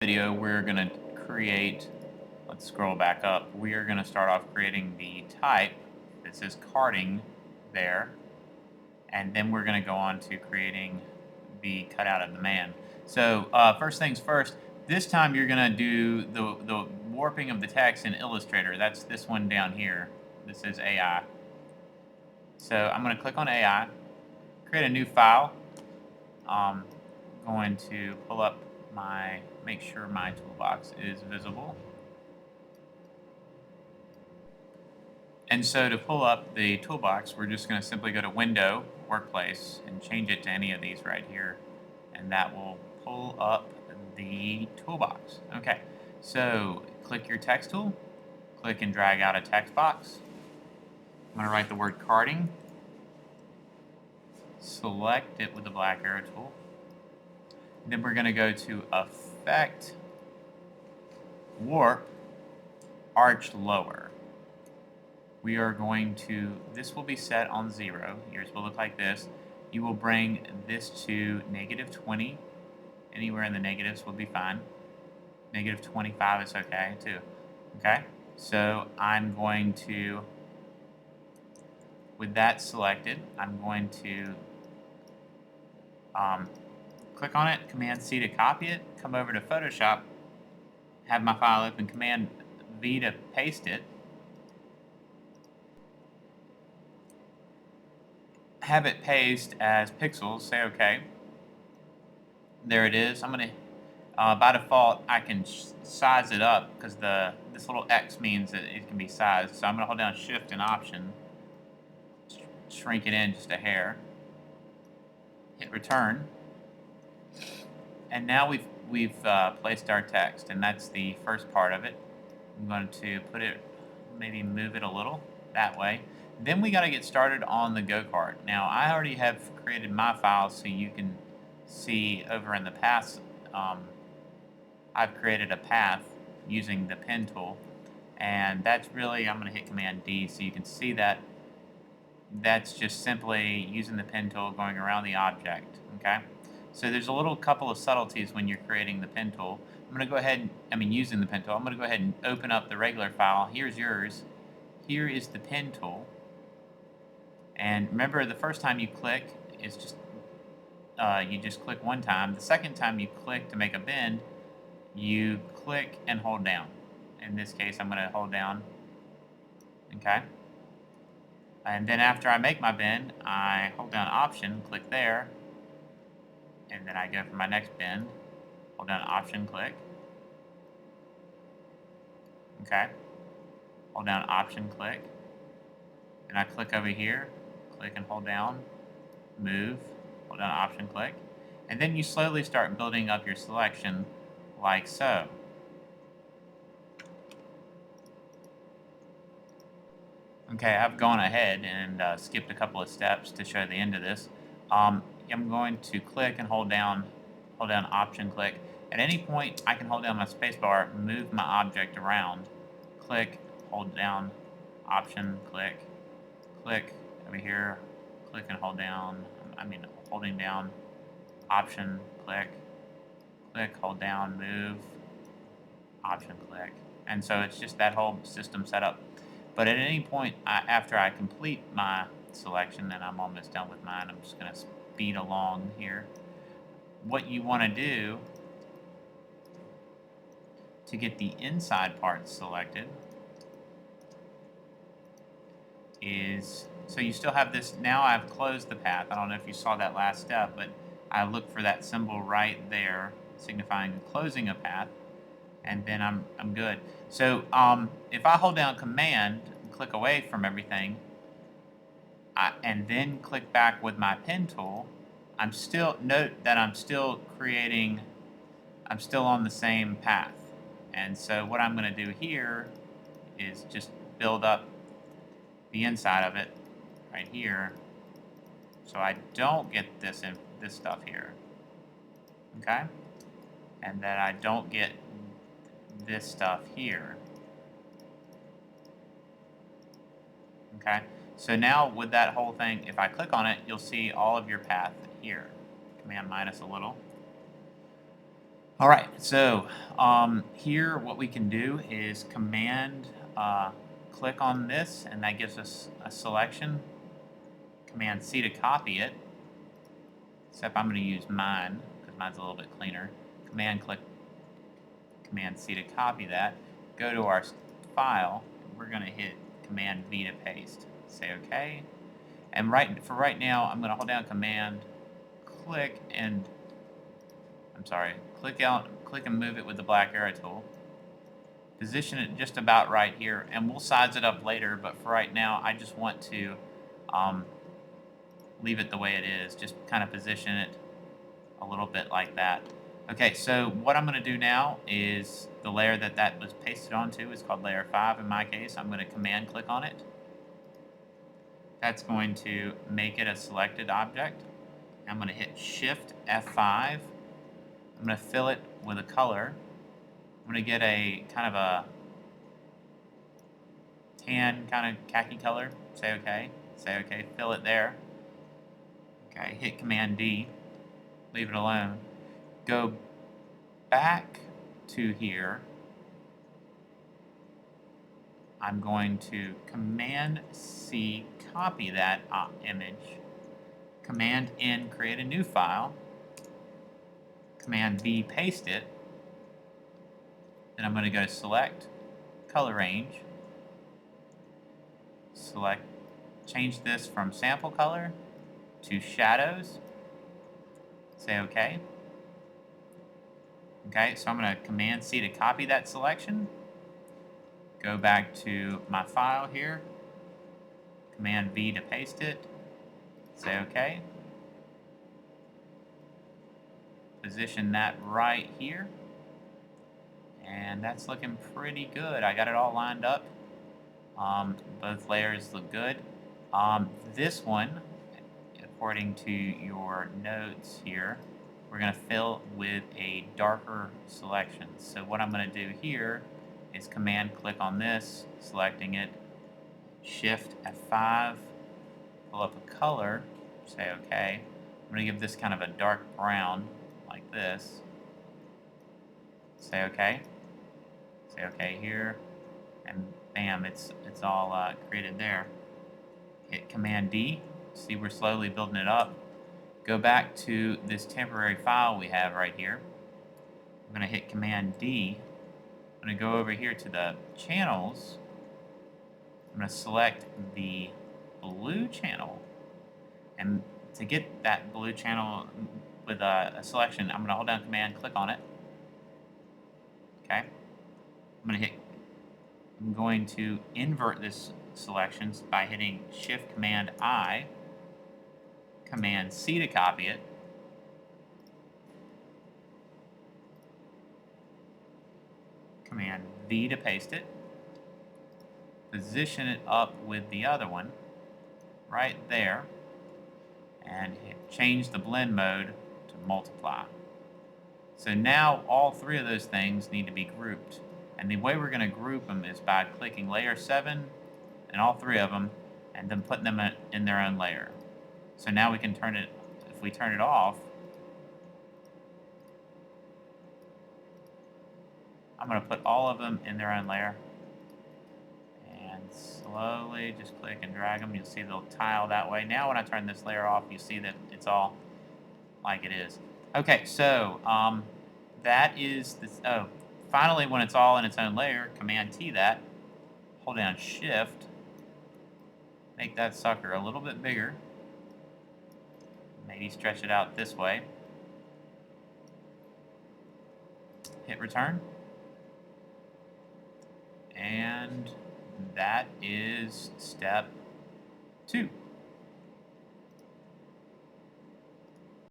Video, we're going to create, let's scroll back up, we are going to start off creating the type that says karting there, and then we're going to go on to creating the cutout of the man. So first things first, this time you're going to do the warping of the text in Illustrator. That's this one down here. This is AI. So I'm going to click on AI, create a new file. Going to pull up make sure my toolbox is visible. And so to pull up the toolbox, we're just going to simply go to Window, Workplace, and change it to any of these right here. And that will pull up the toolbox. Okay, so click your text tool, click and drag out a text box. I'm going to write the word karting. Select it with the black arrow tool. Then we're going to go to Effect, Warp, Arch Lower. We are going to, this will be set on 0. Yours will look like this. You will bring this to -20. Anywhere in the negatives will be fine. -25 is okay too. Okay, so I'm going to, with that selected, I'm going to click on it, Command-C to copy it, come over to Photoshop, have my file open, Command-V to paste it, have it paste as pixels, say OK. There it is. I'm going to, by default, I can size it up because this little X means that it can be sized. So I'm going to hold down Shift and Option, shrink it in just a hair, hit Return, and now we've placed our text, and that's the first part of it. I'm going to put it, maybe move it a little that way. Then we got to get started on the go-kart. Now I already have created my file, so you can see over in the paths, I've created a path using the pen tool, and that's really, I'm going to hit Command D so you can see that that's just simply using the pen tool going around the object. Okay, so there's a little couple of subtleties when you're creating the pen tool. I'm going to go ahead and, using the pen tool, I'm going to go ahead and open up the regular file. Here's yours. Here is the pen tool. And remember, the first time you click is just, you just click one time. The second time you click to make a bend, you click and hold down. In this case, I'm going to hold down. Okay. And then after I make my bend, I hold down Option, click there, and then I go for my next bend, hold down Option, click. Okay. Hold down Option, click. And I click over here, click and hold down, move, hold down Option, click. And then you slowly start building up your selection like so. Okay, I've gone ahead and skipped a couple of steps to show the end of this. I'm going to click and hold down Option, click. At any point, I can hold down my spacebar, move my object around, click, hold down, Option, click, click over here, click and hold down, holding down, Option, click, click, hold down, move, Option, click. And so it's just that whole system set up. But at any point, after I complete my selection, and I'm almost done with mine, I'm just going to speed along here. What you want to do to get the inside parts selected is, so you still have this, now I've closed the path. I don't know if you saw that last step, but I look for that symbol right there signifying closing a path, and then I'm good. So if I hold down Command and click away from everything, and then click back with my pen tool, note that I'm still on the same path. And so what I'm going to do here is just build up the inside of it right here, so I don't get this stuff here. Okay, and that I don't get this stuff here. Okay, so now with that whole thing, if I click on it, you'll see all of your path here. Command minus a little. All right, so here what we can do is command click on this, and that gives us a selection. Command C to copy it, except I'm going to use mine because mine's a little bit cleaner. Command click, Command C to copy that. Go to our file. We're going to hit Command V to paste. Say OK. And for right now, I'm going to hold down Command click and click and move it with the black arrow tool. Position it just about right here, and we'll size it up later, but for right now, I just want to leave it the way it is. Just kind of position it a little bit like that. Okay, so what I'm going to do now is the layer that was pasted onto is called layer 5 in my case. I'm going to command click on it. That's going to make it a selected object. I'm going to hit Shift F5. I'm going to fill it with a color. I'm going to get a kind of a tan kind of khaki color. Say OK. Say OK. Fill it there. Okay. Hit Command D. Leave it alone. Go back to here. I'm going to Command C, copy that image. Command N, create a new file. Command V, paste it. Then I'm going to go to Select, Color Range. Change this from Sample Color to Shadows. Say OK. Okay, so I'm going to Command C to copy that selection. Go back to my file here. Command V to paste it. Say OK. Position that right here. And that's looking pretty good. I got it all lined up. Both layers look good. This one, according to your notes here, we're going to fill with a darker selection. So what I'm going to do here is Command click on this, selecting it, Shift F5, pull up a color, say OK. I'm going to give this kind of a dark brown like this. Say OK. Say OK here, and bam, it's all created there. Hit Command D. See, we're slowly building it up. Go back to this temporary file we have right here. I'm going to hit Command D. I'm going to go over here to the channels. I'm going to select the blue channel. And to get that blue channel with a selection, I'm going to hold down Command, click on it. Okay. I'm going to invert this selections by hitting Shift Command I, Command C to copy it, Command V to paste it, position it up with the other one right there, and change the blend mode to multiply. So now all three of those things need to be grouped. And the way we're going to group them is by clicking layer 7 and all three of them, and then putting them in their own layer. So now we can turn it, if we turn it off, I'm going to put all of them in their own layer. And slowly just click and drag them. You'll see they'll tile that way. Now when I turn this layer off, you see that it's all like it is. Okay, so that is this. Oh, finally, when it's all in its own layer, Command T that, hold down Shift, make that sucker a little bit bigger. Maybe stretch it out this way. Hit return. And that is step 2.